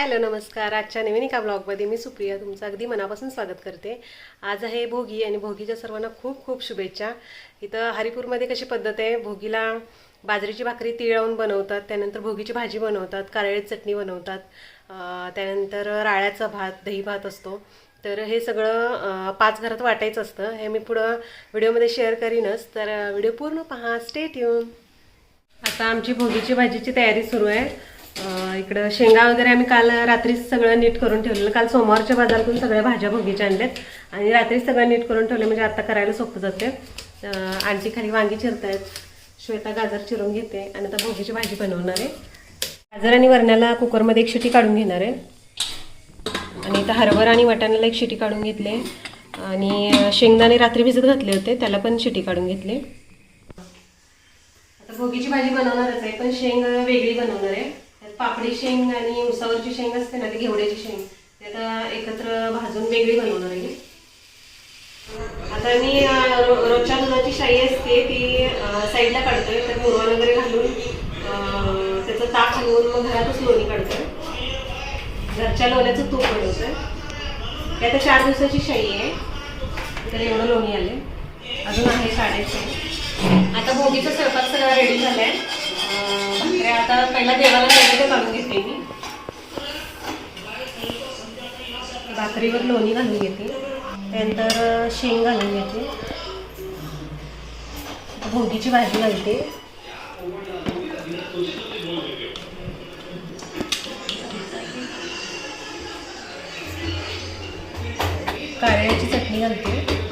Hello नमस्कार. आजच्या नवीन एका ब्लॉगमध्ये मी सुप्रिया तुमचं अगदी मनापासून स्वागत करते. आज आहे भोगी आणि भोगीच्या सर्वांना खूप खूप शुभेच्छा. इथं हरिपूरमध्ये कशी पद्धत आहे, भोगीला बाजरीची भाकरी तीळ लावून बनवतात, त्यानंतर भोगीची भाजी बनवतात, कारळ्याची चटणी बनवतात, त्यानंतर राळ्याचा भात, दही भात असतो. तर हे सगळं 5 घरात वाटायचं असतं. हे मी पुढं व्हिडिओमध्ये शेअर करीनच, तर व्हिडिओ पूर्ण पहा, स्टे ट्यून. आता आमची भोगीची भाजीची तयारी सुरू आहे. इकडं शेंगा वगैरे आम्ही काल रात्रीच सगळं नीट करून ठेवलेलं. काल सोमवारच्या बाजारातून सगळ्या भाज्या भोगीच्या आणल्यात आणि रात्रीच सगळं नीट करून ठेवले, म्हणजे आता करायला सोपं जाते. आंटी खाली वांगी चिरतायत, श्वेता गाजर चिरून घेते आणि आता भोगीची भाजी बनवणार आहे. गाजर आणि वरण्याला कुकरमध्ये एक शिटी काढून घेणार आहे आणि इथं हरभरा आणि वाटाण्याला एक शिटी काढून घेतले आणि शेंगदाणे रात्री भिजत घातले होते, त्याला पण शिटी काढून घेतली. आता भोगीची भाजी बनवणारच आहे, पण शेंग वेगळी बनवणार आहे. पापडी शेंग आणि उसावरची शेंग असते ना, ती घेवड्याची शेंग, ते आता एकत्र भाजून वेगळी बनवणार आहे. आता मी रोजच्या दुधाची शाई असते ती साईडला काढतोय, तर मुरवण वगैरे घालून त्याचं ताक हलवून मग घरातच लोणी काढतोय. घरच्या लोण्याचं तूप बनवतोय. ते आता 4 दिवसाची शाई आहे, तर एवढं लोणी आले. अजून आहे 6:30. आता भोगीचा स्वयंपाक सगळा रेडी झालाय. आता पहिला देवाला नैवेद्य काढून घेते मी. भाकरीवर लोणी घालून घेते, त्यानंतर शेंग घालून घेते, भोगीची भाजी घालते, कारळ्याची चटणी घालते.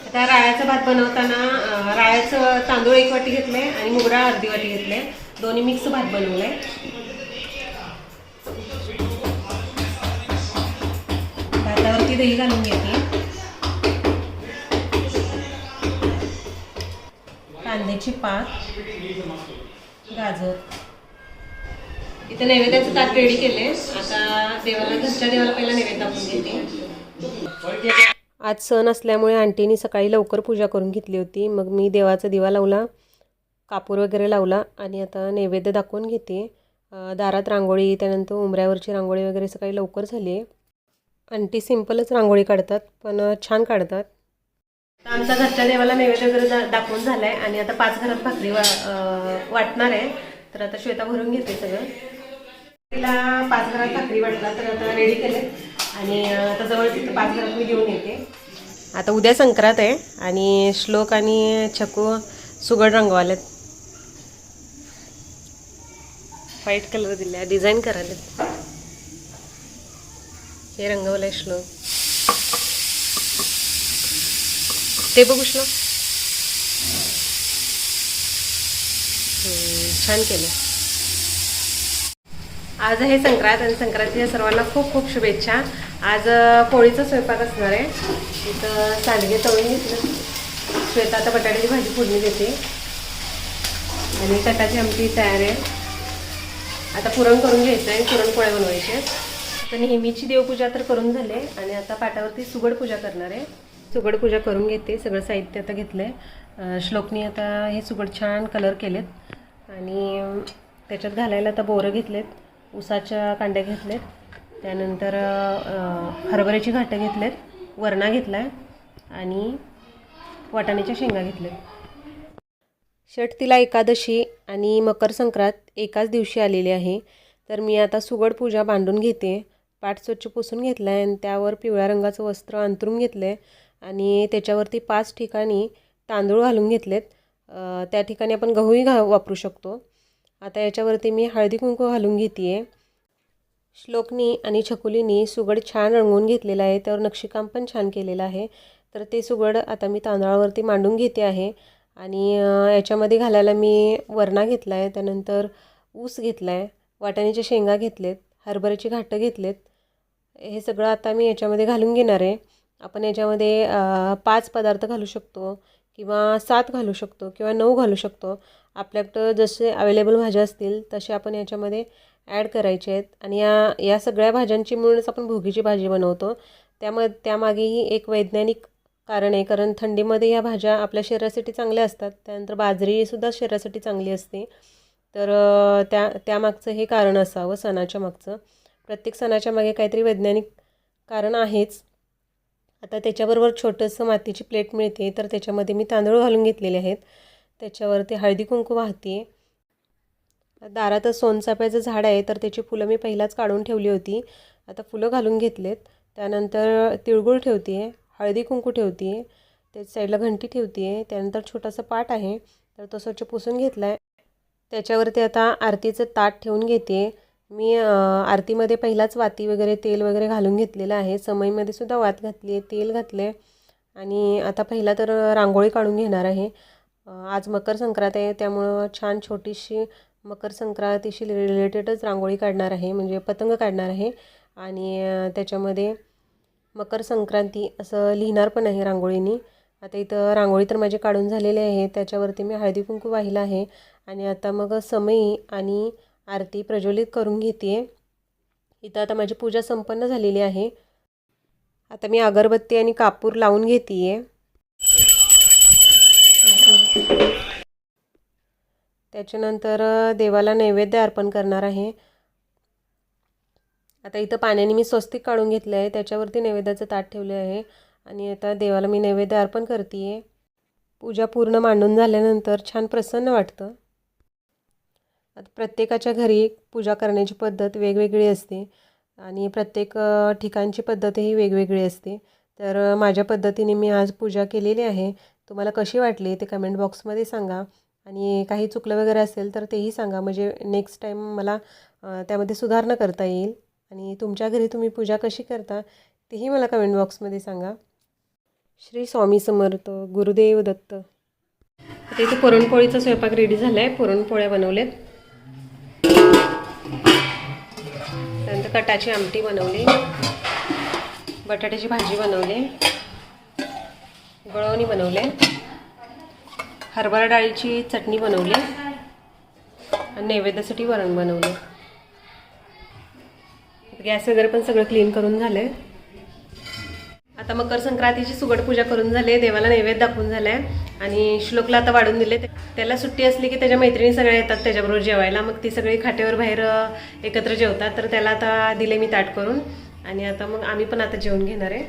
आता राळ्याचा भात बनवताना राळ्याचं तांदूळ 1 वाटी घेतले आणि मुगडा अर्धी वाटी घेतले, दोन्ही मिक्स भात बनवलाय. भातावरती दही घालून घेते, कांद्याची पात, गाजर. इथे नैवेद्याचं ताट रेडी केले. आता देवाला, घरच्या देवाला पहिला नैवेद्य दाखवून घेते. आज सण असल्यामुळे आंटीनी सकाळी लवकर पूजा करून घेतली होती. मग मी देवाचा दिवा लावला, कापूर वगैरे लावला आणि आता नैवेद्य दाखवून घेते. दारात रांगोळी, त्यानंतर उंबऱ्यावरची रांगोळी वगैरे सकाळी लवकर झाली आहे. आंटी सिंपलच रांगोळी काढतात, पण छान काढतात. आमचा घरच्या देवाला नैवेद्य वगैरे दाखवून झाला आहे आणि आता 5 घरात भाकरी वाटणार आहे. तर आता श्वेता भरून घेते सगळं. तिला 5 घरात भाकरी वाटला, तर आता रेडी केले आणि आता जवळ तिथं 5 घरात मी घेऊन येते. आता उद्या संक्रांत आहे आणि श्लोक आणि छकू सुगड रंगवालेत. व्हाईट कलर दिला, डिझाईन करायला. हे रंगवलंय श्लोक, ते बघू श्लोक. छान केलं. आज आहे संक्रांत आणि संक्रांतीच्या सर्वांना खूप खूप शुभेच्छा. आज पोळीचा स्वयंपाक असणार आहे. इथं सांडगे तळून घेतलं. श्वेता आता बटाट्याची भाजी फोडणी देते आणि कटाची आमटी तयार आहे. आता पुरण करून घ्यायचं आहे, पुरणपोळ्या बनवायचे. आता नेहमीची देवपूजा तर करून झाले आणि आता पाटावरती सुगड पूजा करणार आहे. सुगड पूजा करून घेते. सगळं साहित्य आता घेतलं आहे. श्लोकनी आता हे सुगड छान कलर केलेत आणि त्याच्यात घालायला आता बोरं घेतलेत, उसाच्या कांड्या घेतलेत, त्यानंतर हरभऱ्याची घाटं घेतलेत, वरणा घेतला आहे आणि वाटाण्याच्या शेंगा घेतलेत. षटतिला एकादशी आणि मकर संक्रांत एकाच दिवशी आलेली आहे. तर मी आता सुगड पूजा मांडून घेते. पाट स्वच्छ पुसून घेतला आहे आणि त्यावर पिवळ्या रंगाचं वस्त्र अंथरून घेतलं आहे आणि त्याच्यावरती 5 ठिकाणी तांदूळ घालून घेतलेत. त्या ठिकाणी आपण गहूही वापरू शकतो. आता याच्यावरती मी हळदी कुंकू घालून घेते आहे. श्लोकनी आणि छकुलीनी सुगड छान रंगवून घेतलेला आहे, त्यावर नक्षीकाम पण छान केलेलं आहे. तर ते सुगड आता मी तांदळावरती मांडून घेते आहे आणि याच्यामध्ये घालायला मी वरणा घेतला आहे, त्यानंतर ऊस घेतला आहे, वाटाण्याच्या शेंगा घेतलेत, हरभऱ्याची घाटं घेतलेत. हे सगळं आता मी याच्यामध्ये घालून घेणार आहे. आपण याच्यामध्ये 5 पदार्थ घालू शकतो किंवा 7 घालू शकतो किंवा 9 घालू शकतो. आपल्याकडं जसे अवेलेबल भाज्या असतील तसे आपण याच्यामध्ये ॲड करायचे आहेत आणि या सगळ्या भाज्यांची मिळूनच आपण भोगीची भाजी बनवतो. त्यामागेही एक वैज्ञानिक कारण आहे, कारण थंडीमध्ये या भाज्या आपल्या शरीरासाठी चांगल्या असतात. त्यानंतर बाजरीसुद्धा शरीरासाठी चांगली असते. तर त्यामागचं हे कारण असावं, सणाच्या मागचं. प्रत्येक सणाच्या मागे काहीतरी वैज्ञानिक कारण आहेच. आता त्याच्याबरोबर छोटंसं मातीची प्लेट मिळते, तर त्याच्यामध्ये मी तांदूळ घालून घेतलेले आहेत. त्याच्यावरती हळदी कुंकू वाहते. दारातच सोनचाफ्याचं झाड आहे, तर त्याची फुलं मी पहिलाच काढून ठेवली होती. आता फुलं घालून घेतलेत. त्यानंतर तिळगुळ ठेवते आहे, हळदी कुंकू ठेवते आहे, त्याच साईडला घंटी ठेवते आहे. त्यानंतर छोटासा पाट आहे, तर तो स्वच्छ पुसून घेतला आहे. त्याच्यावरती आता आरतीचं ताट ठेवून घेते. मी आरतीमध्ये पहिलाच वाती वगैरे तेल वगैरे घालून घेतलेलं आहे. समईमध्ये सुद्धा वात घातली आहे, तेल घातले आणि आता पहिला तर रांगोळी काढून घेणार आहे. आज मकर संक्रांत आहे, त्यामुळं छान छोटीशी मकर संक्रांतीशी रिलेटेडच रांगोळी काढणार आहे, म्हणजे पतंग काढणार आहे. आणि त्याच्यामध्ये मकर संक्रांती असं लिहिणार पण आहे रांगोळीनी. आता इथं रांगोळी तर माझी काढून झालेली आहे. त्याच्यावरती मी हळदी कुंकू वाहिलं आहे आणि आता मग समई आणि आरती प्रज्वलित करून घेते. इथं आता माझी पूजा संपन्न झालेली आहे. आता मी अगरबत्ती आणि कापूर लावून घेते. त्याच्यानंतर देवाला नैवेद्य अर्पण करणार आहे. आता इथं पाण्याने मी स्वस्तिक काढून घेतलं आहे, त्याच्यावरती नैवेद्याचं ताट ठेवले आहे आणि आता देवाला मी नैवेद्य अर्पण करते. पूजा पूर्ण मांडून झाल्यानंतर छान प्रसन्न वाटतं. आता प्रत्येकाच्या घरी पूजा करण्याची पद्धत वेगवेगळी असते आणि प्रत्येक ठिकाणची पद्धतही वेगवेगळी असते. तर माझ्या पद्धतीने मी आज पूजा केलेली आहे. तुम्हाला कशी वाटली ते कमेंट बॉक्समध्ये सांगा आणि काही चुकलं वगैरे असेल तर तेही सांगा, म्हणजे नेक्स्ट टाईम मला त्यामध्ये सुधारणा करता येईल. आणि तुमच्या घरी तुम्ही पूजा कशी करता तेही मला कमेंट बॉक्समध्ये सांगा. श्री स्वामी समर्थ, गुरुदेव दत्त. आता इथे पुरणपोळीचा स्वयंपाक रेडी झाला आहे. पुरणपोळ्या बनवल्यात, त्यानंतर कटाची आमटी बनवली, बटाट्याची भाजी बनवली, गळवणी बनवले, हरभरा डाळीची चटणी बनवली आणि नैवेद्यासाठी वरण बनवले. गॅस वगैरे पण सगळं क्लीन करून झालं आहे. आता मकर संक्रांतीची सुगड पूजा करून झाली आहे, देवाला नैवेद्य दाखवून झालं आहे आणि श्लोकला आता वाढून दिले. त्याला सुट्टी असली की त्याच्या मैत्रिणी सगळ्या येतात त्याच्याबरोबर जेवायला, मग ती सगळी खाटेवर बाहेर एकत्र जेवतात. तर त्याला आता दिले मी ताट करून आणि आता मग आम्ही पण आता जेवून घेणार आहे.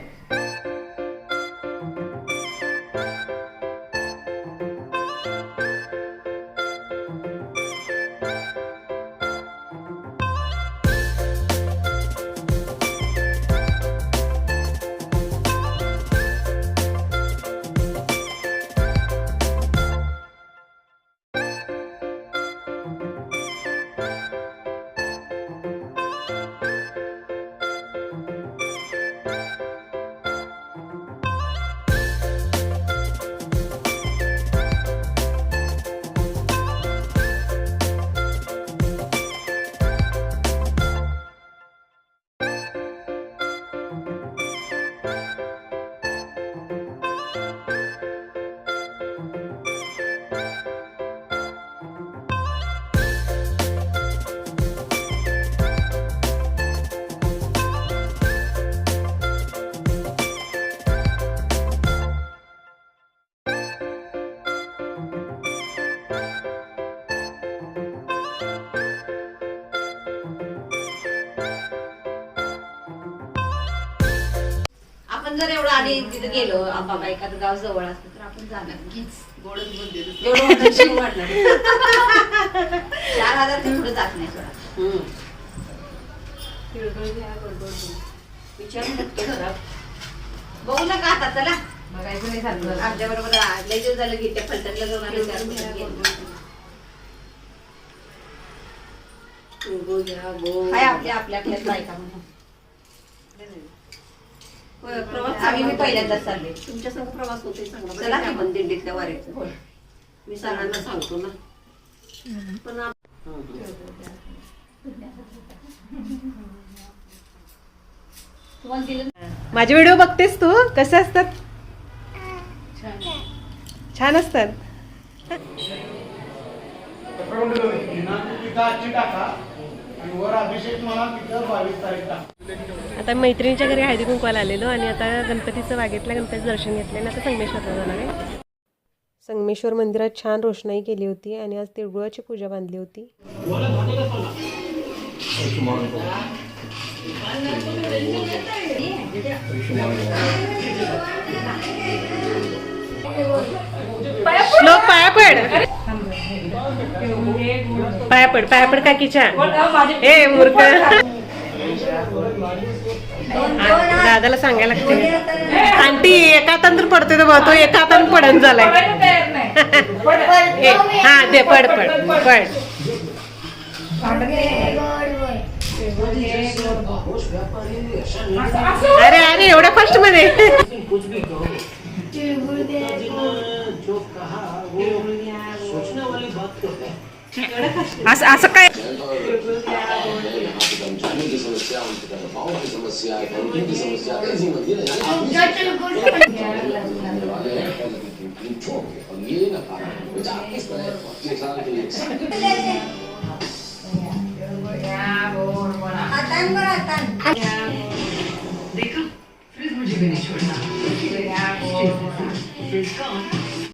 आपण जर एवढं आधी तिथे गेलो, बाबा एखादं गाव जवळ असतं तर आपण जाणार घेच गोडच बोलते. एवढं शिव वाटलं 4,000 ते पुढे जात नाही सोडा. विचारून बघतो घरात, बघू नका आता. चला बघायचं नाही झालं आमच्या बरोबर लय दिवस झालं की त्या फलटणला जाऊन आले. आपल्या आपल्यात बायका म्हणून प्रवास आम्ही पहिल्यांदाच चालले. तुमच्या संग प्रवास होते चांगला. चला की पण दिंडीतल्या वारीचं मी सगळ्यांना सांगतो ना. पण माझे व्हिडिओ बघतेस तू? कसे असतात? छान असतात. आता मैत्रिणीच्या घरी हळदी कुंकवाला आलेलो आणि आता गणपतीचं वागेतल्या गणपतीचं दर्शन घेतलं आणि आता संगमेश्वरला जाणार आहे. संगमेश्वर मंदिरात छान रोषणाई केली होती आणि आज तिळगुळाची पूजा बांधली होती. श्लोक पाया पड, पाया पड काकीच्या. ए मूर्ख, दादाला सांगायला लागते. आंटी एका हातान तर पडतोय तो तो एका हातान पडन झालाय. हा दे पड पड पड. अरे अरे एवढ्या फास्ट मध्ये. असं काय देखा फ्रिज मुझे भी नहीं छोड़ना फ्रिज का